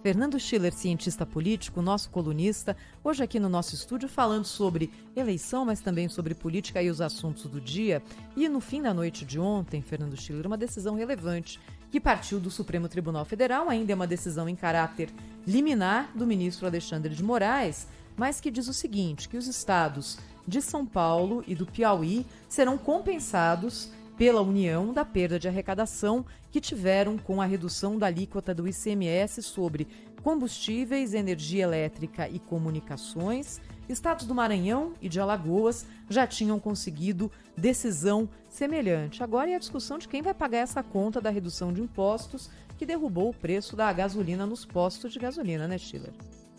Fernando Schiller, cientista político, nosso colunista, hoje aqui no nosso estúdio falando sobre eleição, mas também sobre política e os assuntos do dia. E no fim da noite de ontem, Fernando Schiller, uma decisão relevante que partiu do Supremo Tribunal Federal, ainda é uma decisão em caráter liminar do ministro Alexandre de Moraes, mas que diz o seguinte, que os estados de São Paulo e do Piauí serão compensados pela União da perda de arrecadação que tiveram com a redução da alíquota do ICMS sobre combustíveis, energia elétrica e comunicações. Estados do Maranhão e de Alagoas já tinham conseguido decisão semelhante. Agora é a discussão de quem vai pagar essa conta da redução de impostos que derrubou o preço da gasolina nos postos de gasolina, né, Schiller?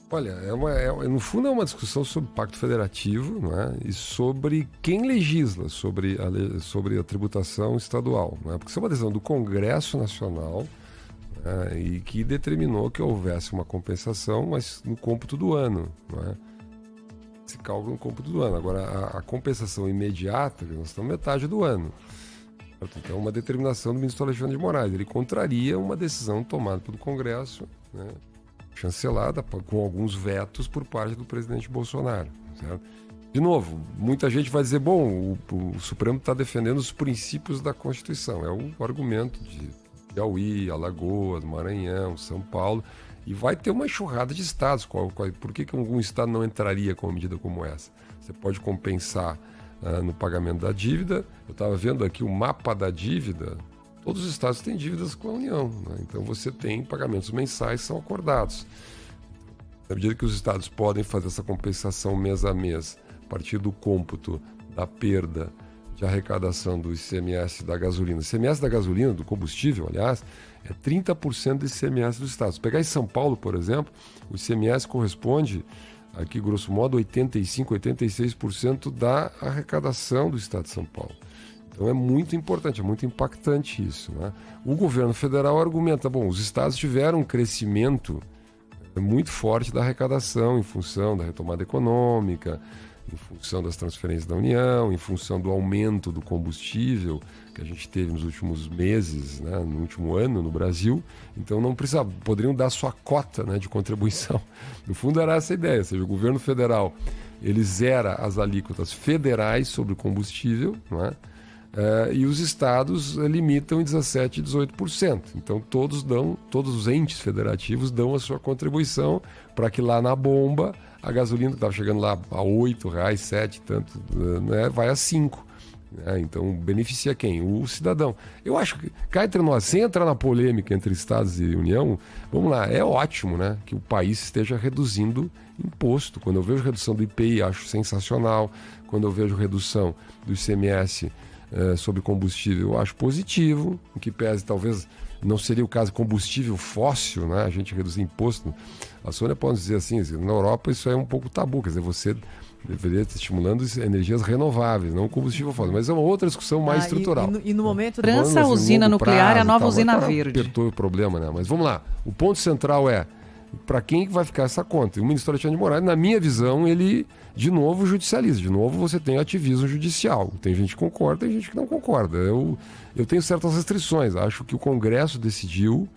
Olha, no fundo é uma discussão sobre o Pacto Federativo, não é? E sobre quem legisla sobre a tributação estadual. Não é? Porque isso é uma decisão do Congresso Nacional, né? E que determinou que houvesse uma compensação, mas no cômputo do ano. Não é? Esse cálculo no cômputo do ano. Agora, a compensação imediata, nós estamos metade do ano. Então, é uma determinação do ministro Alexandre de Moraes. Ele contraria uma decisão tomada pelo Congresso, né? Chancelada com alguns vetos por parte do presidente Bolsonaro. Certo? De novo, muita gente vai dizer, bom, o Supremo está defendendo os princípios da Constituição. É o argumento de Piauí, Alagoas, Maranhão, São Paulo, e vai ter uma enxurrada de estados. Por que algum estado não entraria com uma medida como essa? Você pode compensar no pagamento da dívida. Eu estava vendo aqui o mapa da dívida. Todos os estados têm dívidas com a União, né? Então você tem pagamentos mensais que são acordados. Na medida que os estados podem fazer essa compensação mês a mês, a partir do cômputo da perda de arrecadação do ICMS da gasolina. O ICMS da gasolina, do combustível, aliás, é 30% do ICMS dos estados. Se pegar em São Paulo, por exemplo, o ICMS corresponde, aqui grosso modo, 85%, 86% da arrecadação do estado de São Paulo. Então é muito importante, é muito impactante isso, né? O governo federal argumenta, bom, os estados tiveram um crescimento muito forte da arrecadação em função da retomada econômica, em função das transferências da União, em função do aumento do combustível que a gente teve nos últimos meses, né, no último ano no Brasil. Então não precisava, poderiam dar sua cota, né, de contribuição. No fundo era essa a ideia, ou seja, o governo federal ele zera as alíquotas federais sobre o combustível, não é? E os estados limitam em 17% e 18%. Então todos os entes federativos dão a sua contribuição para que lá na bomba a gasolina que estava chegando lá a R$8, R$7, tanto, né, vai a 5. Né? Então beneficia quem? O cidadão. Eu acho que, cá entre nós, sem entrar na polêmica entre estados e União, vamos lá, é ótimo, né, que o país esteja reduzindo imposto. Quando eu vejo redução do IPI, acho sensacional. Quando eu vejo redução do ICMS sobre combustível, eu acho positivo, em que pese talvez não seria o caso de combustível fóssil, né? A gente reduzir imposto. A Sônia pode dizer assim, na Europa isso é um pouco tabu, quer dizer, você deveria estar estimulando energias renováveis, não combustível fóssil, mas é uma outra discussão mais estrutural. E no momento... França, a usina nuclear e a nova usina verde. Apertou o problema, né? Mas vamos lá, o ponto central é para quem vai ficar essa conta? E o ministro Alexandre de Moraes, na minha visão, ele de novo judicializa. De novo você tem ativismo judicial. Tem gente que concorda, tem gente que não concorda. Eu tenho certas restrições. Acho que o Congresso decidiu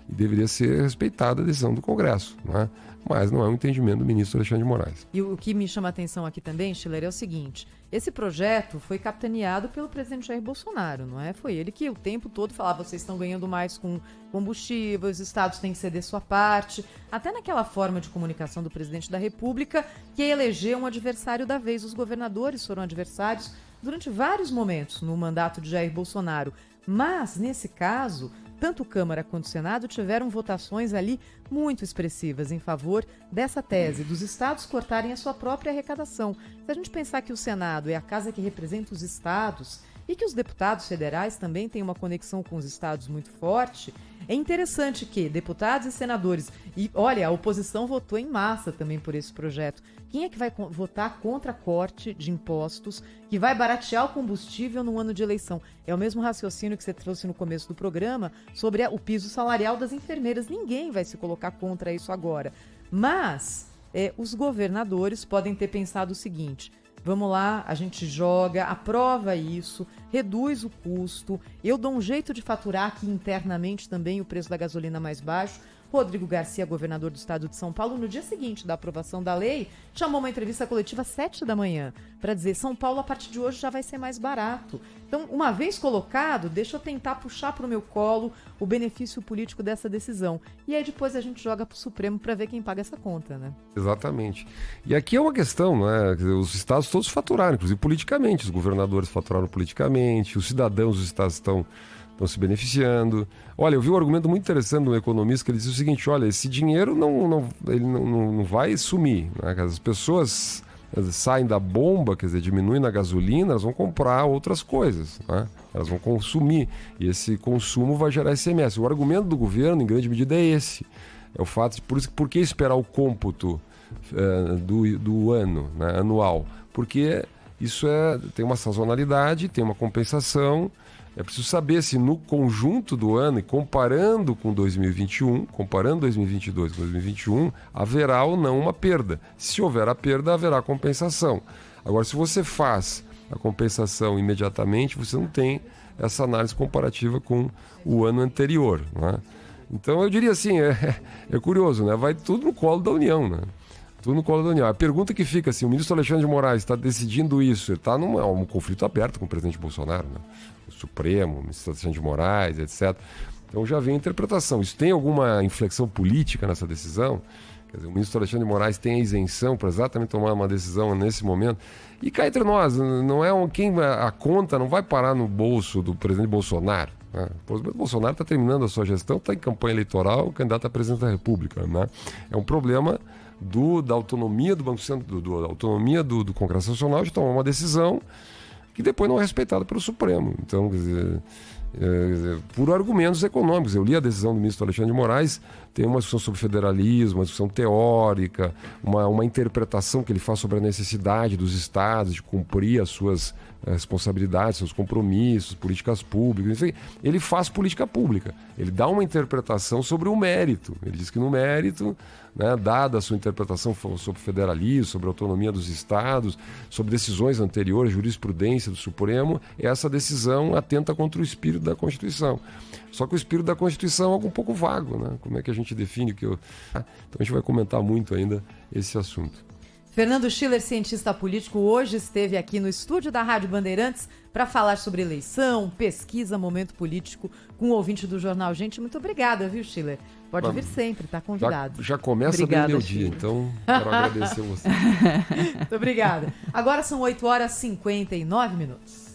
e deveria ser respeitada a decisão do Congresso, não é? Mas não é um entendimento do ministro Alexandre de Moraes. E o que me chama a atenção aqui também, Schiller, é o seguinte: esse projeto foi capitaneado pelo presidente Jair Bolsonaro, não é? Foi ele que o tempo todo falava, vocês estão ganhando mais com combustível, os estados têm que ceder sua parte. Até naquela forma de comunicação do presidente da República, que elegeu um adversário da vez. Os governadores foram adversários durante vários momentos no mandato de Jair Bolsonaro. Mas, nesse caso, tanto Câmara quanto Senado tiveram votações ali muito expressivas em favor dessa tese, dos estados cortarem a sua própria arrecadação. Se a gente pensar que o Senado é a casa que representa os estados e que os deputados federais também têm uma conexão com os estados muito forte, é interessante que deputados e senadores, e olha, a oposição votou em massa também por esse projeto. Quem é que vai votar contra corte de impostos, que vai baratear o combustível no ano de eleição? É o mesmo raciocínio que você trouxe no começo do programa sobre o piso salarial das enfermeiras. Ninguém vai se colocar contra isso agora. Mas os governadores podem ter pensado o seguinte: vamos lá, a gente joga, aprova isso, reduz o custo, eu dou um jeito de faturar aqui internamente também o preço da gasolina mais baixo, Rodrigo Garcia, governador do estado de São Paulo, no dia seguinte da aprovação da lei, chamou uma entrevista coletiva às 7 da manhã para dizer: São Paulo, a partir de hoje, já vai ser mais barato. Então, uma vez colocado, deixa eu tentar puxar para o meu colo o benefício político dessa decisão. E aí depois a gente joga para o Supremo para ver quem paga essa conta, né? Exatamente. E aqui é uma questão, né? Os estados todos faturaram, inclusive politicamente. Os governadores faturaram politicamente, os cidadãos dos estados estão se beneficiando. Olha, eu vi um argumento muito interessante de um economista que ele disse o seguinte: olha, esse dinheiro ele não vai sumir, né? As pessoas saem da bomba, quer dizer, diminuem na gasolina, elas vão comprar outras coisas, né? Elas vão consumir, e esse consumo vai gerar ICMS. O argumento do governo, em grande medida, é esse. É o fato de, por que esperar o cômputo do ano, né, anual? Porque isso tem uma sazonalidade, tem uma compensação. É preciso saber se no conjunto do ano, e comparando com 2021, comparando 2022 com 2021, haverá ou não uma perda. Se houver a perda, haverá compensação. Agora, se você faz a compensação imediatamente, você não tem essa análise comparativa com o ano anterior, não é? Então, eu diria assim, é curioso, né? Vai tudo no colo da União, né? Tudo no colo da União. A pergunta que fica, assim, o ministro Alexandre de Moraes está decidindo isso, ele está num conflito aberto com o presidente Bolsonaro, né? O Supremo, o ministro Alexandre de Moraes, etc. Então já vem a interpretação. Isso tem alguma inflexão política nessa decisão? Quer dizer, o ministro Alexandre de Moraes tem a isenção para exatamente tomar uma decisão nesse momento. E cá entre nós, não é a conta não vai parar no bolso do presidente Bolsonaro, né? O presidente Bolsonaro está terminando a sua gestão, está em campanha eleitoral, candidato a presidente da República, né? É um problema da autonomia do Banco Central, da autonomia do Congresso Nacional de tomar uma decisão que depois não é respeitada pelo Supremo. Então, quer dizer, por argumentos econômicos. Eu li a decisão do ministro Alexandre de Moraes, tem uma discussão sobre federalismo, uma discussão teórica, uma interpretação que ele faz sobre a necessidade dos estados de cumprir as suas responsabilidades, seus compromissos, políticas públicas, enfim. Ele faz política pública. Ele dá uma interpretação sobre o mérito. Ele diz que no mérito, né, dada a sua interpretação sobre federalismo, sobre a autonomia dos estados, sobre decisões anteriores, jurisprudência do Supremo, essa decisão atenta contra o espírito da Constituição. Só que o espírito da Constituição é algo um pouco vago, né? Como é que a gente define o que Então a gente vai comentar muito ainda esse assunto. Fernando Schiller, cientista político, hoje esteve aqui no estúdio da Rádio Bandeirantes para falar sobre eleição, pesquisa, momento político, com o ouvinte do Jornal Gente. Muito obrigada, viu, Schiller? Pode vir sempre, tá convidado. Já começa bem o meu dia, então quero agradecer você. Muito obrigada. Agora são 8h59.